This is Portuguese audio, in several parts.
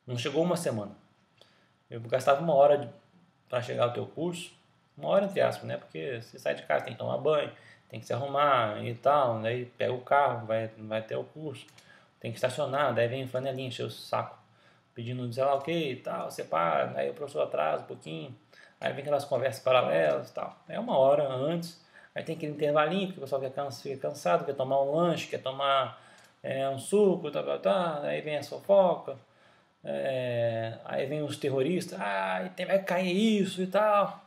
Não chegou uma semana. Eu gastava uma hora para chegar ao teu curso, uma hora entre aspas, né? Porque você sai de casa, tem que tomar banho, tem que se arrumar e tal, daí pega o carro, vai até o curso, tem que estacionar, daí vem flanelinha, encher o saco, pedindo sei lá o que e tal, você para, aí o professor atrasa um pouquinho, aí vem aquelas conversas paralelas e tal. É uma hora antes, aí tem aquele intervalinho, porque o pessoal fica cansado, quer tomar um lanche, quer tomar um suco, aí vem a fofoca. Aí vem os terroristas, vai cair isso e tal.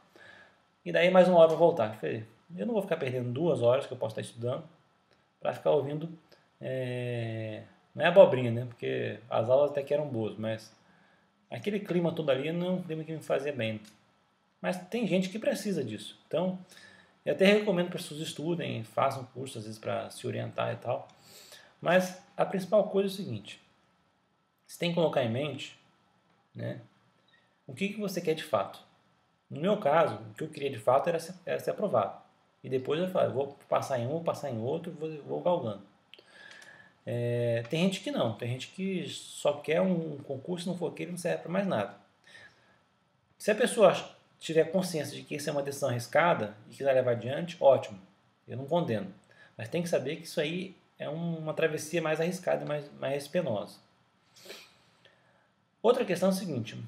E daí mais uma hora para voltar. Eu falei, eu não vou ficar perdendo 2 horas que eu posso estar estudando para ficar ouvindo. Não é abobrinha, né? Porque as aulas até que eram boas, mas aquele clima todo ali não é um clima que me fazia bem. Mas tem gente que precisa disso. Então, eu até recomendo para as pessoas estudem, façam curso às vezes para se orientar e tal. Mas a principal coisa é o seguinte: você tem que colocar em mente, né, o que você quer de fato. No meu caso, o que eu queria de fato era ser aprovado. E depois eu falei, vou passar em um, vou passar em outro, vou galgando. Tem gente que não, tem gente que só quer um concurso, não for aquele, não serve para mais nada. Se a pessoa tiver consciência de que isso é uma decisão arriscada e quiser levar adiante, ótimo, eu não condeno. Mas tem que saber que isso aí é uma travessia mais arriscada e mais penosa. Outra questão é a seguinte: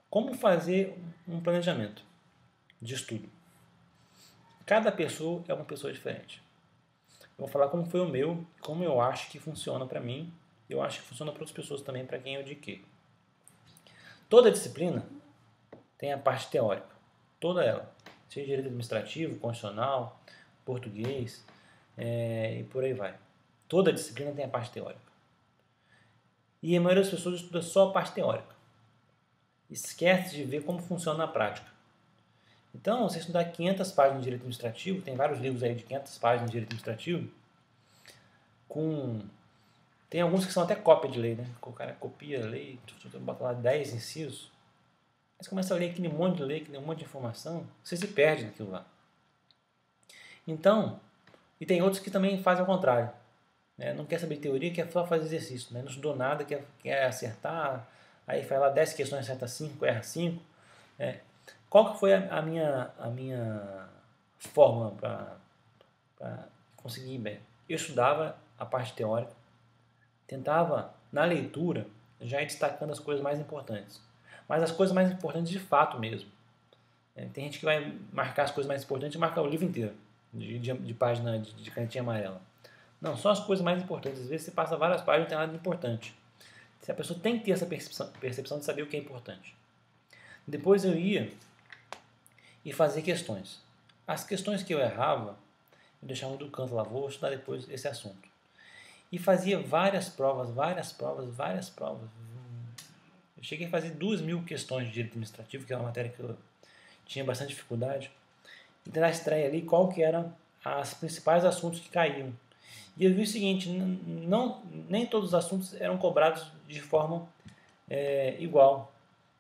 como fazer um planejamento de estudo? Cada pessoa é uma pessoa diferente. Eu vou falar como foi o meu, como eu acho que funciona para mim, e eu acho que funciona para outras pessoas também, para quem eu indiquei. Toda disciplina tem a parte teórica, toda ela, seja direito administrativo, constitucional, português e por aí vai. Toda disciplina tem a parte teórica. E a maioria das pessoas estuda só a parte teórica. Esquece de ver como funciona na prática. Então, você estudar 500 páginas de direito administrativo, tem vários livros aí de 500 páginas de direito administrativo, tem alguns que são até cópia de lei, né? O cara copia a lei, bota lá 10 incisos, mas começa a ler aquele monte de lei, aquele monte de informação, você se perde naquilo lá. Então, e tem outros que também fazem ao contrário. Né? Não quer saber de teoria, quer só fazer exercício. Né? Não estudou nada, quer acertar, aí faz lá 10 questões, acerta 5, erra 5. Qual que foi a minha fórmula para conseguir bem? Eu estudava a parte teórica, tentava, na leitura, já ir destacando as coisas mais importantes. Mas as coisas mais importantes de fato mesmo. Tem gente que vai marcar as coisas mais importantes e marcar o livro inteiro, de página de canetinha amarela. Não, só as coisas mais importantes. Às vezes você passa várias páginas e não tem nada de importante. Se a pessoa tem que ter essa percepção de saber o que é importante. Depois eu ia e fazer questões. As questões que eu errava, eu deixava do canto lá, vou estudar depois esse assunto. E fazia várias provas. Eu cheguei a fazer 2.000 questões de direito administrativo, que é uma matéria que eu tinha bastante dificuldade. E na estreia ali, qual que eram os principais assuntos que caíam. E eu vi o seguinte, nem todos os assuntos eram cobrados de forma igual.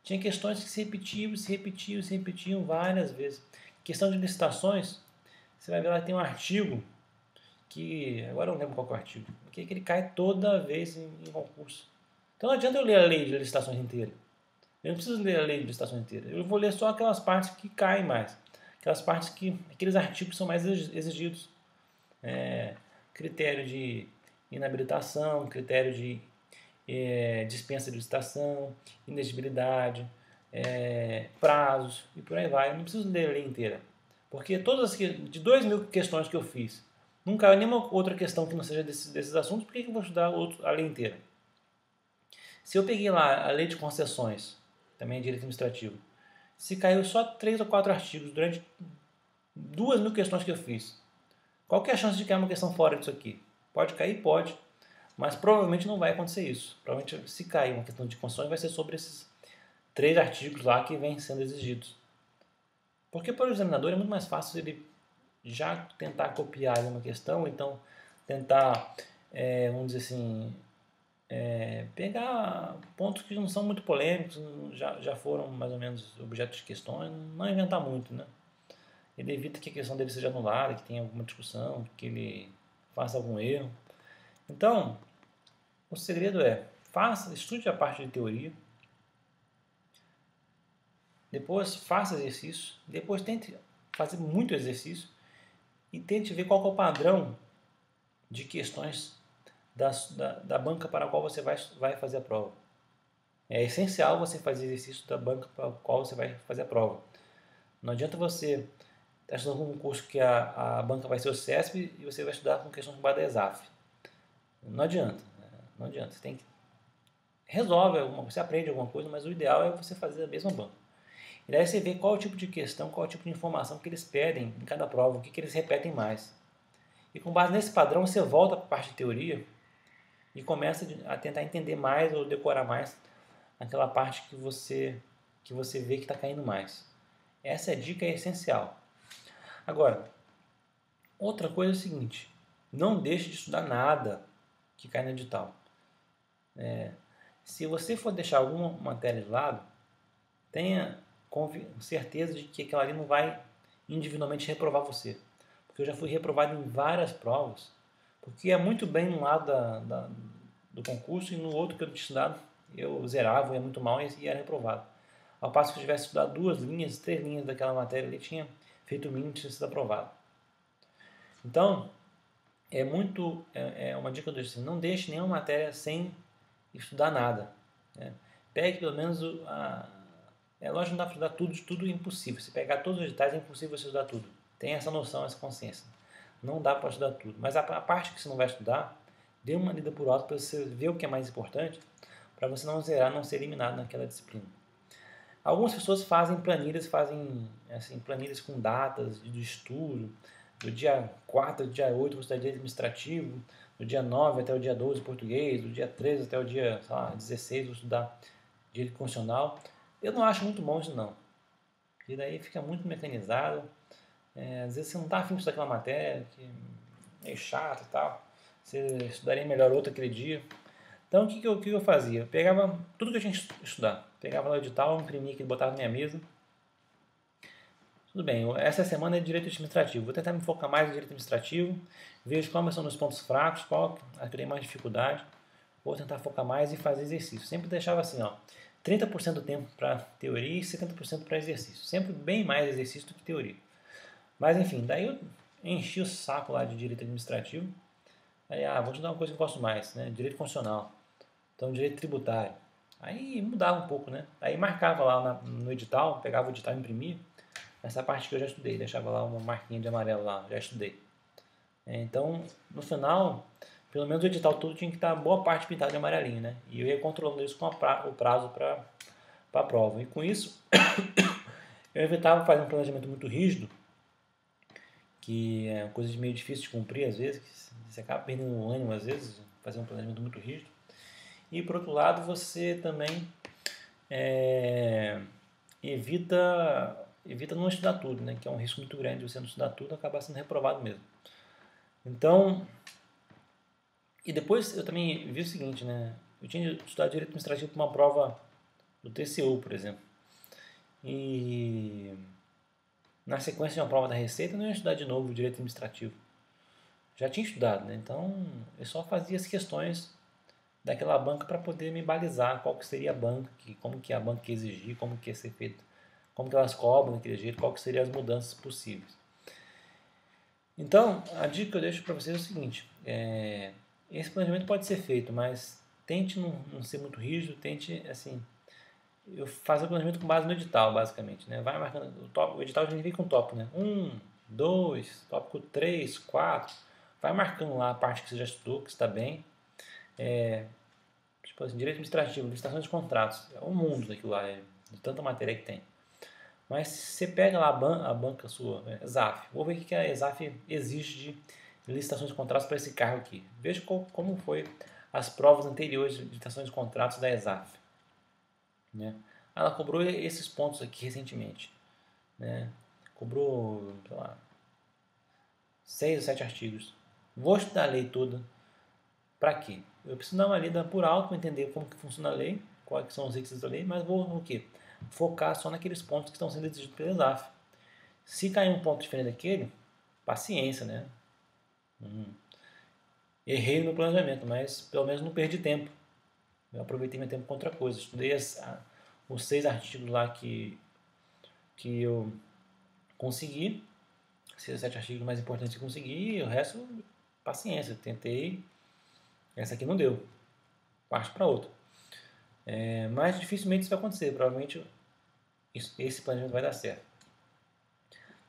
Tinha questões que se repetiam várias vezes. Questão de licitações, você vai ver lá que tem um artigo que, agora eu não lembro qual é o artigo, que ele cai toda vez em concurso. Então não adianta eu ler a lei de licitações inteira. Eu não preciso ler a lei de licitações inteira. Eu vou ler só aquelas partes que caem mais. Aqueles artigos que são mais exigidos. Critério de inabilitação, critério de dispensa de licitação, inexigibilidade, prazos e por aí vai. Eu não preciso ler a lei inteira. Porque todas de 2.000 questões que eu fiz, não caiu nenhuma outra questão que não seja desses assuntos, por que eu vou estudar a lei inteira? Se eu peguei lá a lei de concessões, também é direito administrativo, se caiu só 3 ou 4 artigos durante 2.000 questões que eu fiz, qual que é a chance de cair uma questão fora disso aqui? Pode cair? Pode. Mas provavelmente não vai acontecer isso. Provavelmente, se cair uma questão de concessões, vai ser sobre esses 3 artigos lá que vêm sendo exigidos. Porque para o examinador é muito mais fácil ele já tentar copiar uma questão, ou então tentar, vamos dizer assim, pegar pontos que não são muito polêmicos, já foram mais ou menos objeto de questões, não inventar muito, né? Ele evita que a questão dele seja anulada, que tenha alguma discussão, que ele faça algum erro. Então, o segredo estude a parte de teoria, Depois faça exercício, depois tente fazer muito exercício e tente ver qual que é o padrão de questões da banca para a qual você vai fazer a prova. É essencial você fazer exercício da banca para a qual você vai fazer a prova. Não adianta você estar estudando um curso que a banca vai ser o CESP e você vai estudar com questões da ESAF. Não adianta. Não adianta. Você tem que resolve você aprende alguma coisa, mas o ideal é você fazer a mesma banca. E daí você vê qual é o tipo de questão, qual é o tipo de informação que eles pedem em cada prova, o que eles repetem mais. E com base nesse padrão, você volta para a parte de teoria e começa a tentar entender mais ou decorar mais aquela parte que você vê que está caindo mais. Essa dica é essencial. Agora, outra coisa é o seguinte, não deixe de estudar nada que cai no edital. Se você for deixar alguma matéria de lado, tenha certeza de que aquela ali não vai individualmente reprovar você. Porque eu já fui reprovado em várias provas, porque ia muito bem num lado do concurso e no outro que eu tinha estudado eu zerava, ia muito mal e era reprovado. Ao passo que eu tivesse estudado 2 linhas, 3 linhas daquela matéria, ele tinha feito o mínimo e tinha sido aprovado. Então, é uma dica do assim, não deixe nenhuma matéria sem estudar nada. Né? Pegue pelo menos é lógico que não dá para estudar tudo, de tudo é impossível. Se pegar todos os editais é impossível você estudar tudo. Tenha essa noção, essa consciência. Não dá para estudar tudo. Mas a parte que você não vai estudar, dê uma lida por alto para você ver o que é mais importante, para você não zerar, não ser eliminado naquela disciplina. Algumas pessoas fazem planilhas com datas do estudo, do dia 4 ao dia 8 você está dia administrativo, do dia 9 até o dia 12 português, do dia 13 até o dia 16 vou estudar direito constitucional. Eu não acho muito bom isso não. E daí fica muito mecanizado. Às vezes você não está afim de estudar aquela matéria, que é meio chato e tal. Você estudaria melhor outra aquele dia. Então o que eu fazia? Eu pegava tudo que eu tinha que estudar. Pegava lá o edital, imprimia aqui, botava na minha mesa. Tudo bem, essa semana é direito administrativo. Vou tentar me focar mais no direito administrativo. Vejo quais são os pontos fracos, qual a que tem mais dificuldade. Vou tentar focar mais e fazer exercício. Sempre deixava assim, 30% do tempo para teoria e 70% para exercício. Sempre bem mais exercício do que teoria. Mas enfim, daí eu enchi o saco lá de direito administrativo. Aí, vou estudar uma coisa que eu gosto mais, né? Direito constitucional. Então, direito tributário. Aí mudava um pouco, né? Aí marcava lá no edital, pegava o edital e imprimia. Essa parte que eu já estudei, deixava lá uma marquinha de amarelo lá, já estudei. Então, no final, pelo menos o edital todo tinha que estar boa parte pintado de amarelinho, né? E eu ia controlando isso com o prazo para a prova. E com isso, eu evitava fazer um planejamento muito rígido, que é uma coisa meio difícil de cumprir às vezes, que você acaba perdendo o ânimo às vezes, fazer um planejamento muito rígido. E por outro lado, você também evita não estudar tudo, né? Que é um risco muito grande você não estudar tudo e acabar sendo reprovado mesmo. Então, e depois eu também vi o seguinte, né? Eu tinha estudado direito administrativo para uma prova do TCU, por exemplo. E na sequência de uma prova da Receita, eu não ia estudar de novo o direito administrativo. Já tinha estudado, né? Então eu só fazia as questões daquela banca para poder me balizar qual que seria a banca, como que a banca ia exigir, como que ia ser feito, como que elas cobram daquele jeito, qual que seriam as mudanças possíveis. Então, a dica que eu deixo para vocês é o seguinte, esse planejamento pode ser feito, mas tente não ser muito rígido, tente, assim, eu faço o planejamento com base no edital, basicamente, né? Vai marcando, o edital já vem com tópico, né? 1, 2, tópico 3, 4, vai marcando lá a parte que você já estudou, que está bem. Tipo assim, direito administrativo, licitações de contratos, é um mundo daquilo lá, de tanta matéria que tem. Mas você pega lá a banca sua, ESAF, vou ver o que a ESAF exige de licitações de contratos para esse cargo aqui. Veja como foi as provas anteriores de licitações de contratos da ESAF. Né? Ela cobrou esses pontos aqui recentemente. Né? Cobrou, sei lá, 6 ou 7 artigos. Vou estudar a lei toda. Para quê? Eu preciso dar uma lida por alto para entender como que funciona a lei, quais são os requisitos da lei, mas vou o quê? Focar só naqueles pontos que estão sendo exigidos pela ESAF. Se cair um ponto diferente daquele, paciência, né? Errei no meu planejamento, mas pelo menos não perdi tempo. Eu aproveitei meu tempo com outra coisa. Estudei os 6 artigos lá que que eu consegui, esses 7 artigos mais importantes que eu consegui, e o resto, paciência, tentei, essa aqui não deu, parte para outra. Mas dificilmente isso vai acontecer, provavelmente esse planejamento vai dar certo.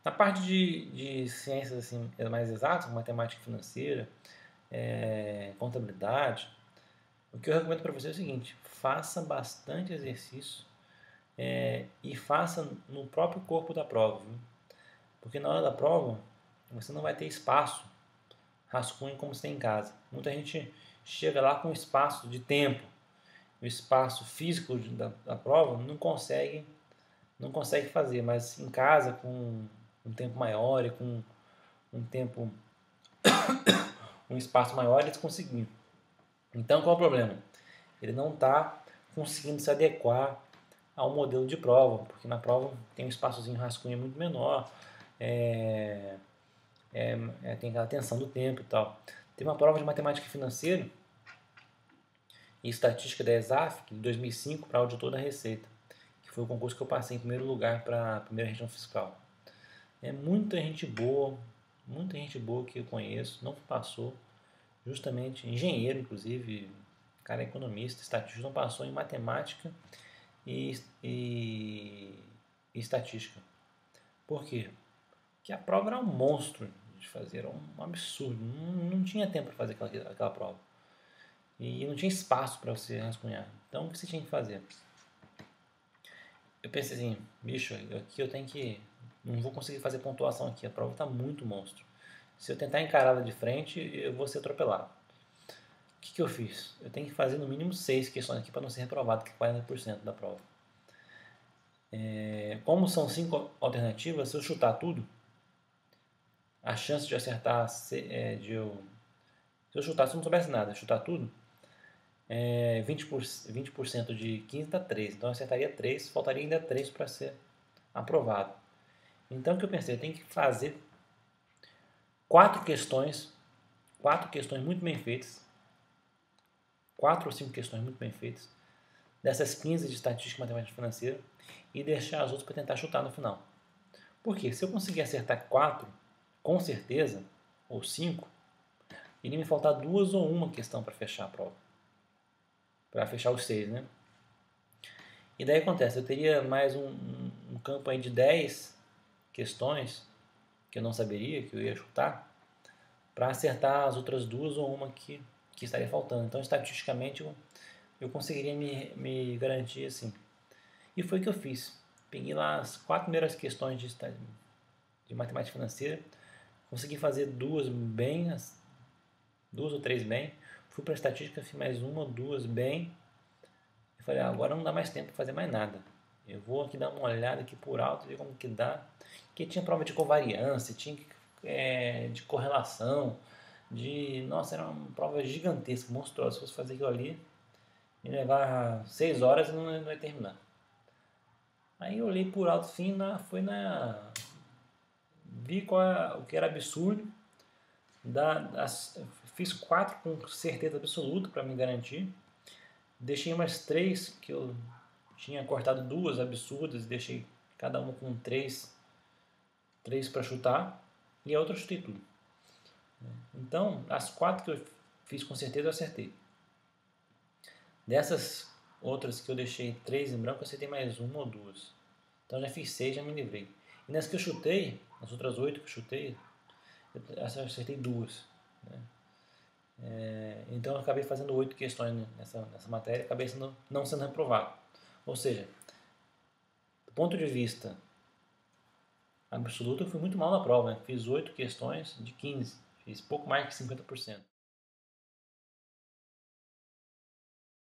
Na parte de ciências assim, mais exatas, matemática financeira, contabilidade, o que eu recomendo para você é o seguinte: faça bastante exercício e faça no próprio corpo da prova, viu? Porque na hora da prova você não vai ter espaço rascunho como você tem em casa. Muita gente chega lá com espaço de tempo, o espaço físico da prova não consegue fazer, mas em casa com um tempo maior e com um tempo, um espaço maior eles conseguiram. Então qual é o problema? Ele não está conseguindo se adequar ao modelo de prova, porque na prova tem um espaçozinho rascunho muito menor, tem aquela tensão do tempo e tal. Tem uma prova de matemática financeira e estatística da ESAF de 2005 para auditor da Receita, que foi o concurso que eu passei em primeiro lugar para a primeira região fiscal. É muita gente boa que eu conheço, não passou, justamente engenheiro, inclusive, cara economista, estatístico, não passou em matemática e estatística. Por quê? Porque a prova era um monstro de fazer, era um absurdo, não tinha tempo para fazer aquela prova. E não tinha espaço para você rascunhar. Então, o que você tinha que fazer? Eu pensei assim, bicho, aqui eu tenho que... Não vou conseguir fazer pontuação aqui, a prova está muito monstro. Se eu tentar encará-la de frente, eu vou ser atropelado. O que eu fiz? Eu tenho que fazer no mínimo 6 questões aqui para não ser reprovado, que é 40% da prova. Como são 5 alternativas, se eu chutar tudo, a chance de acertar, se eu chutar, se eu não soubesse nada, chutar tudo, 20% de 15 dá 3. Então eu acertaria 3, faltaria ainda 3 para ser aprovado. Então o que eu pensei? Eu tenho que fazer 4 questões muito bem feitas, 4 ou 5 questões muito bem feitas, dessas 15 de estatística e matemática financeira, e deixar as outras para tentar chutar no final. Por quê? Se eu conseguir acertar 4, com certeza, ou 5, iria me faltar 2 ou 1 questão para fechar a prova. Para fechar os 6, né? E daí acontece, eu teria mais um campo aí de 10 questões que eu não saberia, que eu ia chutar, para acertar as outras 2 ou 1 que estaria faltando. Então, estatisticamente, eu conseguiria me garantir assim. E foi o que eu fiz. Peguei lá as 4 primeiras questões de matemática financeira, consegui fazer 2 bem, 2 ou 3 bem, fui para a estatística, fiz mais 1 ou 2 bem, e falei, agora não dá mais tempo para fazer mais nada. Eu vou aqui dar uma olhada aqui por alto, ver como que dá. Porque tinha prova de covariância, tinha de correlação, nossa, era uma prova gigantesca, monstruosa. Se fosse fazer aquilo ali, me levar 6 horas e não ia terminar. Aí eu olhei por alto, sim, vi o que era absurdo, fiz 4 com certeza absoluta para me garantir, deixei umas 3 que eu tinha cortado 2 absurdas, deixei cada uma com 3 para chutar, e a outra eu chutei tudo. Então, as 4 que eu fiz com certeza eu acertei. Dessas outras que eu deixei 3 em branco, eu acertei mais 1 ou 2. Então já fiz 6, já me livrei. E nas que eu chutei, as outras 8 que eu chutei, eu acertei 2. Né? Então eu acabei fazendo 8 questões nessa matéria, acabei não sendo reprovado. Ou seja, do ponto de vista absoluto, eu fui muito mal na prova. Né? Fiz 8 questões de 15, fiz pouco mais que 50%.